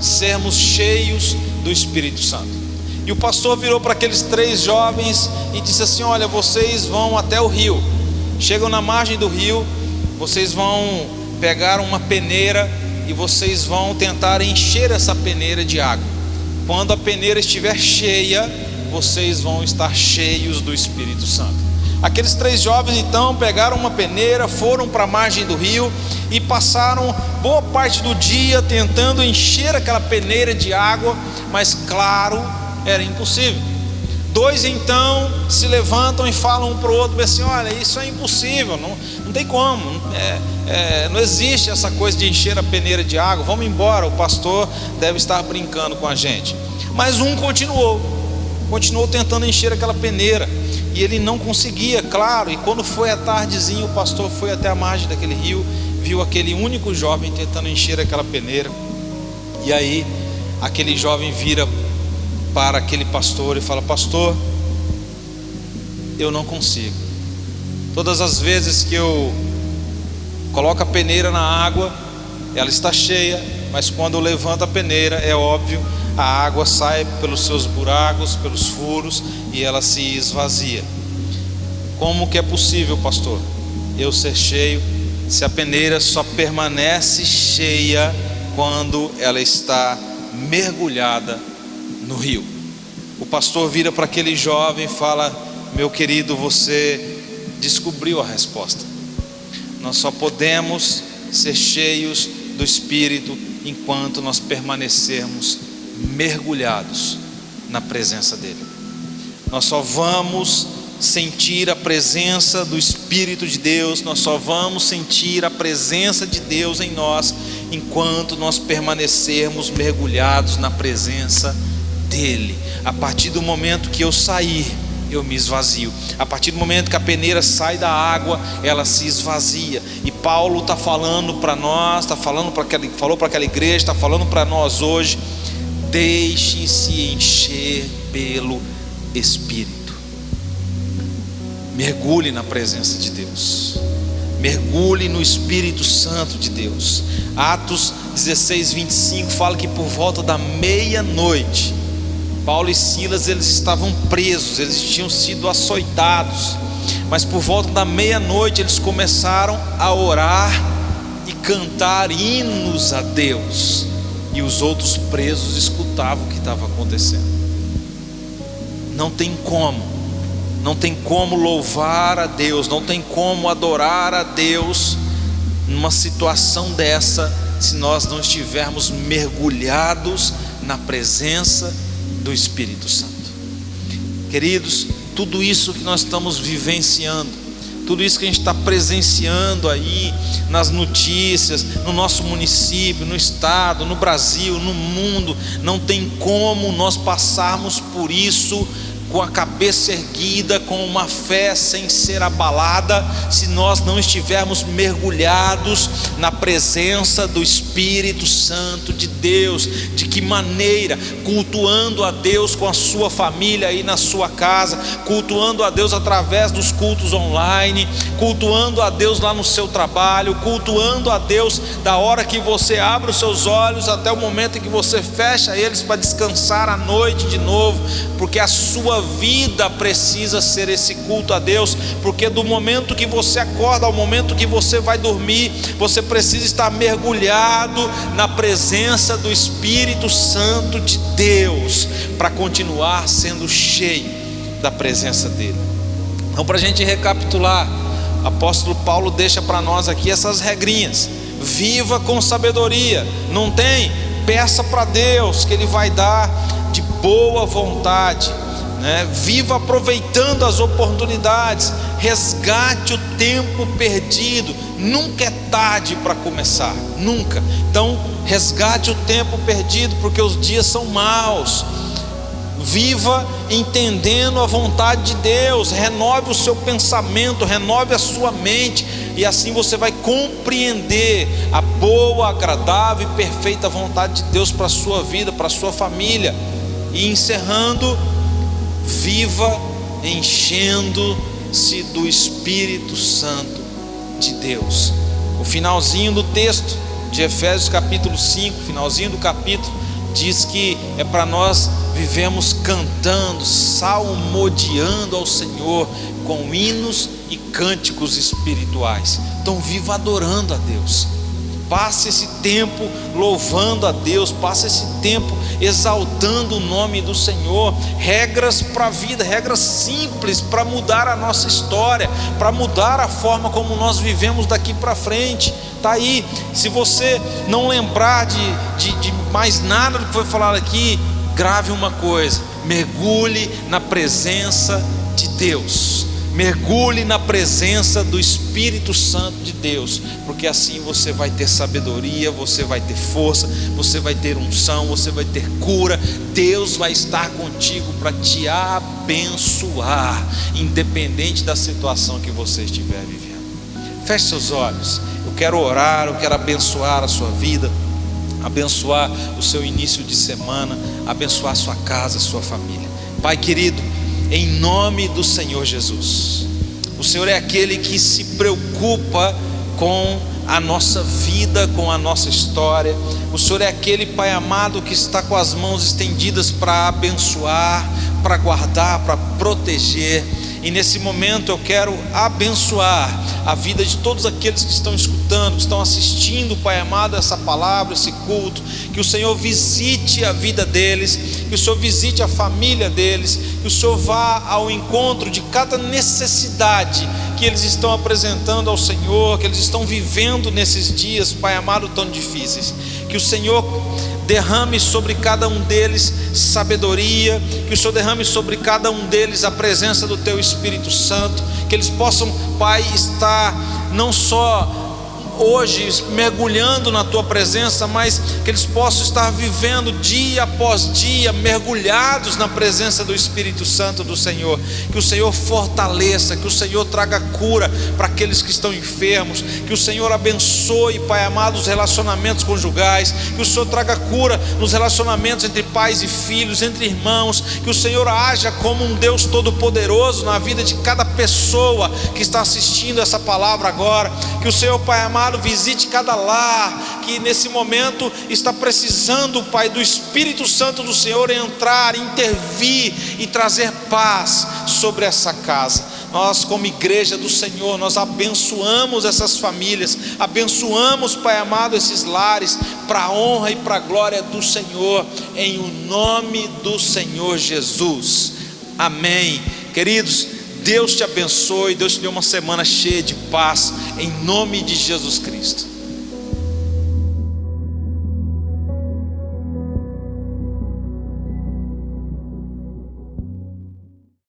sermos cheios do Espírito Santo? E o pastor virou para aqueles 3 jovens e disse assim: olha, vocês vão até o rio, chegam na margem do rio, vocês vão pegar uma peneira e vocês vão tentar encher essa peneira de água. Quando a peneira estiver cheia, vocês vão estar cheios do Espírito Santo. Aqueles 3 jovens então pegaram uma peneira, foram para a margem do rio e passaram boa parte do dia tentando encher aquela peneira de água, mas claro, era impossível. 2 então se levantam e falam um para o outro assim: olha, isso é impossível, não tem como, não existe essa coisa de encher a peneira de água, vamos embora, o pastor deve estar brincando com a gente. Mas um continuou tentando encher aquela peneira, e ele não conseguia, claro. E quando foi à tardezinha, o pastor foi até a margem daquele rio, viu aquele único jovem tentando encher aquela peneira, e aí aquele jovem vira para aquele pastor e fala: pastor, eu não consigo. Todas as vezes que eu coloco a peneira na água, ela está cheia, mas quando eu levanto a peneira, é óbvio, a água sai pelos seus buracos, pelos furos, e ela se esvazia. Como que é possível, pastor, eu ser cheio se a peneira só permanece cheia quando ela está mergulhada no rio. O pastor vira para aquele jovem e fala: meu querido, você descobriu a resposta. Nós só podemos ser cheios do Espírito enquanto nós permanecermos mergulhados na presença dele. Nós só vamos sentir a presença do Espírito de Deus, nós só vamos sentir a presença de Deus em nós enquanto nós permanecermos mergulhados na presença dele. A partir do momento que eu sair, eu me esvazio. A partir do momento que a peneira sai da água, ela se esvazia. E Paulo está falando para nós, falou para aquela igreja, está falando para nós hoje: deixe-se encher pelo Espírito. Mergulhe na presença de Deus, mergulhe no Espírito Santo de Deus. Atos 16:25 fala que por volta da meia-noite, Paulo e Silas, eles estavam presos, eles tinham sido açoitados, mas por volta da meia-noite eles começaram a orar e cantar hinos a Deus, e os outros presos escutavam o que estava acontecendo. Não tem como louvar a Deus, não tem como adorar a Deus numa situação dessa, se nós não estivermos mergulhados na presença do Espírito Santo. Queridos, tudo isso que nós estamos vivenciando, tudo isso que a gente está presenciando aí nas notícias, no nosso município, no estado, no Brasil, no mundo, não tem como nós passarmos por isso com a cabeça erguida, com uma fé sem ser abalada, se nós não estivermos mergulhados na presença do Espírito Santo de Deus. De que maneira? Cultuando a Deus com a sua família aí na sua casa, cultuando a Deus através dos cultos online, cultuando a Deus lá no seu trabalho, cultuando a Deus da hora que você abre os seus olhos até o momento em que você fecha eles para descansar à noite de novo, porque a sua vida precisa ser esse culto a Deus, porque do momento que você acorda ao momento que você vai dormir, você precisa estar mergulhado na presença do Espírito Santo de Deus, para continuar sendo cheio da presença dele. Então, para a gente recapitular, o apóstolo Paulo deixa para nós aqui essas regrinhas: viva com sabedoria, não tem? Peça para Deus que ele vai dar de boa vontade, né? Viva aproveitando as oportunidades, resgate o tempo perdido. Nunca é tarde para começar, nunca. Então resgate o tempo perdido, porque os dias são maus. Viva entendendo a vontade de Deus, renove o seu pensamento, renove a sua mente, e assim você vai compreender a boa, agradável e perfeita vontade de Deus para a sua vida, para a sua família. E encerrando, viva enchendo-se do Espírito Santo de Deus. O finalzinho do texto de Efésios capítulo 5, finalzinho do capítulo, diz que é para nós vivemos cantando, salmodiando ao Senhor com hinos e cânticos espirituais. Então viva adorando a Deus, passe esse tempo louvando a Deus, passe esse tempo exaltando o nome do Senhor. Regras para a vida, regras simples para mudar a nossa história, para mudar a forma como nós vivemos daqui para frente. Está aí. Se você não lembrar de mais nada do que foi falado aqui, grave uma coisa: mergulhe na presença de Deus, mergulhe na presença do Espírito Santo de Deus, porque assim você vai ter sabedoria, você vai ter força, você vai ter unção, você vai ter cura. Deus vai estar contigo para te abençoar, independente da situação que você estiver vivendo. Feche seus olhos. Eu quero orar, eu quero abençoar a sua vida, abençoar o seu início de semana, abençoar a sua casa, a sua família. Pai querido, em nome do Senhor Jesus, o Senhor é aquele que se preocupa com a nossa vida, com a nossa história. O Senhor é aquele, Pai amado, que está com as mãos estendidas para abençoar, para guardar, para proteger. E nesse momento eu quero abençoar a vida de todos aqueles que estão escutando, que estão assistindo, Pai amado, essa palavra, esse culto. Que o Senhor visite a vida deles, que o Senhor visite a família deles, que o Senhor vá ao encontro de cada necessidade que eles estão apresentando ao Senhor, que eles estão vivendo nesses dias, Pai amado, tão difíceis. Que o Senhor derrame sobre cada um deles sabedoria, que o Senhor derrame sobre cada um deles a presença do Teu Espírito Santo, que eles possam, Pai, estar não só hoje mergulhando na Tua presença, mas que eles possam estar vivendo dia após dia, mergulhados na presença do Espírito Santo do Senhor. Que o Senhor fortaleça, que o Senhor traga cura para aqueles que estão enfermos, que o Senhor abençoe, Pai amado, os relacionamentos conjugais, que o Senhor traga cura nos relacionamentos entre pais e filhos, entre irmãos, que o Senhor haja como um Deus todo-poderoso na vida de cada pessoa que está assistindo essa palavra agora. Que o Senhor, Pai amado, visite cada lar que nesse momento está precisando, Pai, do Espírito Santo do Senhor entrar, intervir e trazer paz sobre essa casa. Nós, como igreja do Senhor, nós abençoamos essas famílias, abençoamos, Pai amado, esses lares, para a honra e para a glória do Senhor, em o nome do Senhor Jesus. Amém. Queridos, Deus te abençoe, Deus te dê uma semana cheia de paz, em nome de Jesus Cristo.